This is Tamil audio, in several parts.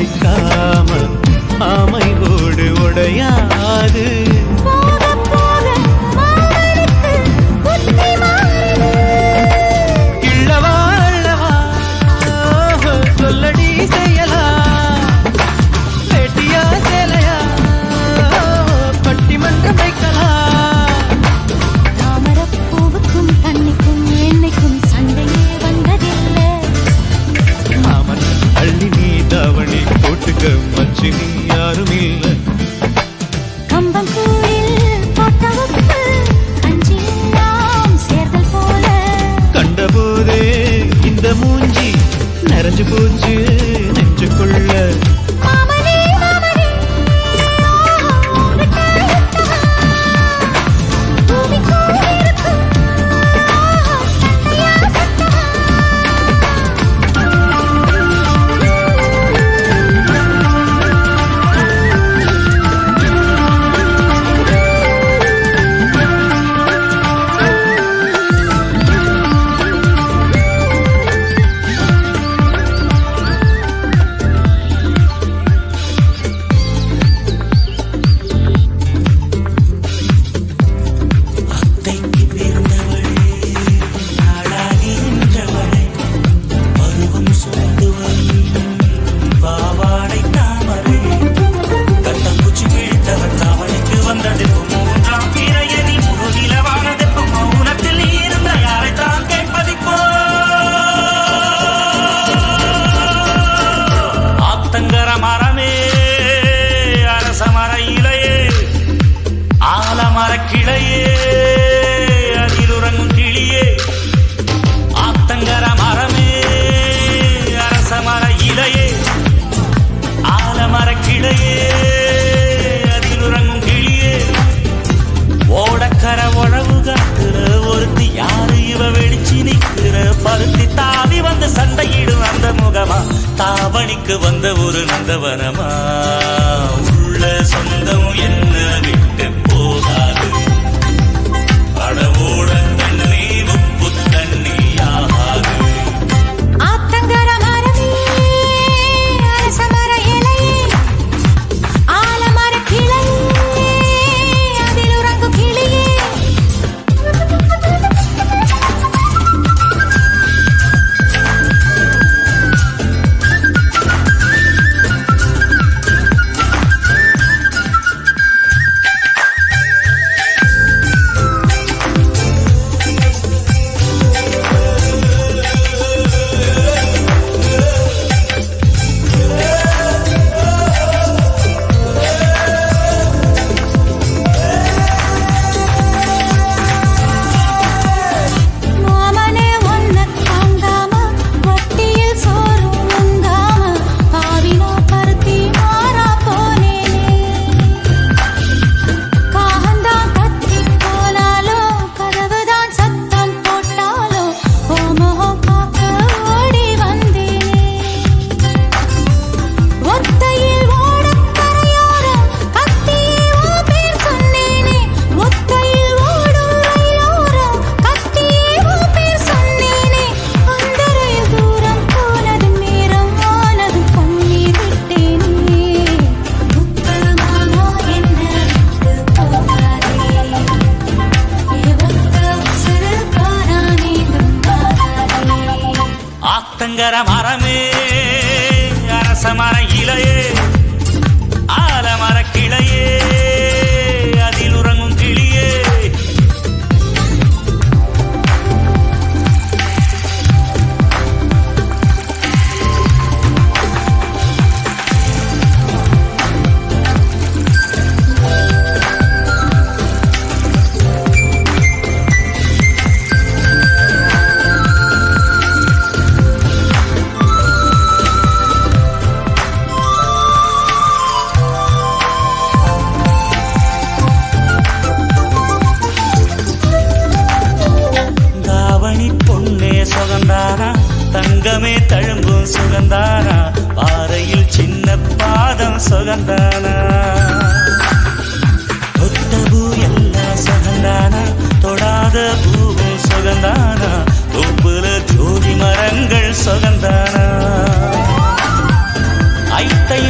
அடிக்காம ஆமை ஓடு உடையாது. இல்லவா அல்லவா சொல்லடி செய்யலாம். வேட்டியா சேலையா பட்டிமன்றம் வைக்கலாம். தாமரப்பூவுக்கும் தண்ணிக்கும் எண்ணெய்க்கும் சண்டையே வந்ததில்லை. மாமன் அள்ளி நீ தாவணி போட்டுக்க மச்சி நீ யாரும் இல்லை. கம்பங்கூழில் போட்டவுக்கு கஞ்சியெல்லாம் சேர்தல் போல கண்டபோதே இந்த மூஞ்சி நிறைஞ்சு போச்சு நெஞ்சுக்குள்ள. மாமனே மாமனே பூமிக்குள் இருக்கும் சண்டையா சத்தமா. தாவணிக்கு வந்த ஒரு நந்தவனமா உள்ள சொந்தம் என்ன விட்டு போகாது. அடவோட தண்ணி உப்பு தண்ணி ஆகாது. ஆத்தங்கர மரமே அரசமர இலையே ஆலமர கிளையே அதில் உறங்கும் கிளியே. ஆத்தங்கர மரமே அரசமர இலையே ஆலமர கிளையே அதில் உறங்கும் கிளியே. தங்கமே தழும்பும் சுகந்தானா பாறையில் சின்ன பாதம் சுகந்தானா. தொட்ட பூ எல்லாம் சுகந்தானா தொடாத பூவும் சுகந்தானா. தோப்புல ஜோதி மரங்கள் சுகந்தானா. ஐத்தை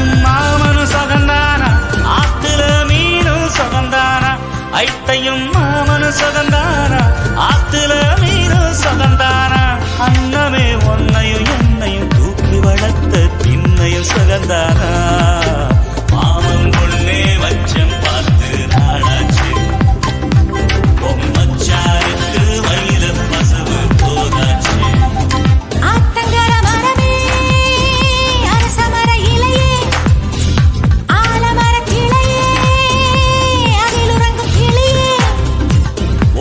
அன்னமே ஒன்னையும் என்னையும் தூக்கி வளர்த்த பின்னையும் சுகந்தானா மாமன் பொண்ணே வச்சம் பார்த்து நாளாச்சு பொம்மச்சாருக்கு வயில பசவு போதாச்சு ஆத்தங்கர மரமே அரசமர இலையே ஆலமர கிளையே அதில் உறங்கும் கிளியே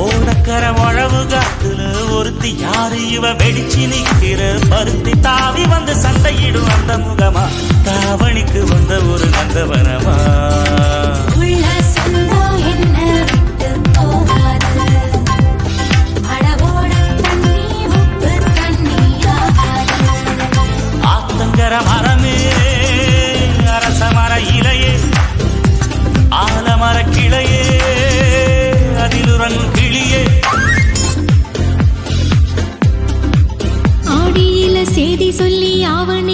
ஓடக்கர உழவு காத்துல ஒருத்தி யாரு இவ வெடிச்சு நிக்கிற பருத்தி தாவி வந்து சண்டையிடும் அந்த முகமா தாவணிக்கு வந்த ஒரு நந்தவனமா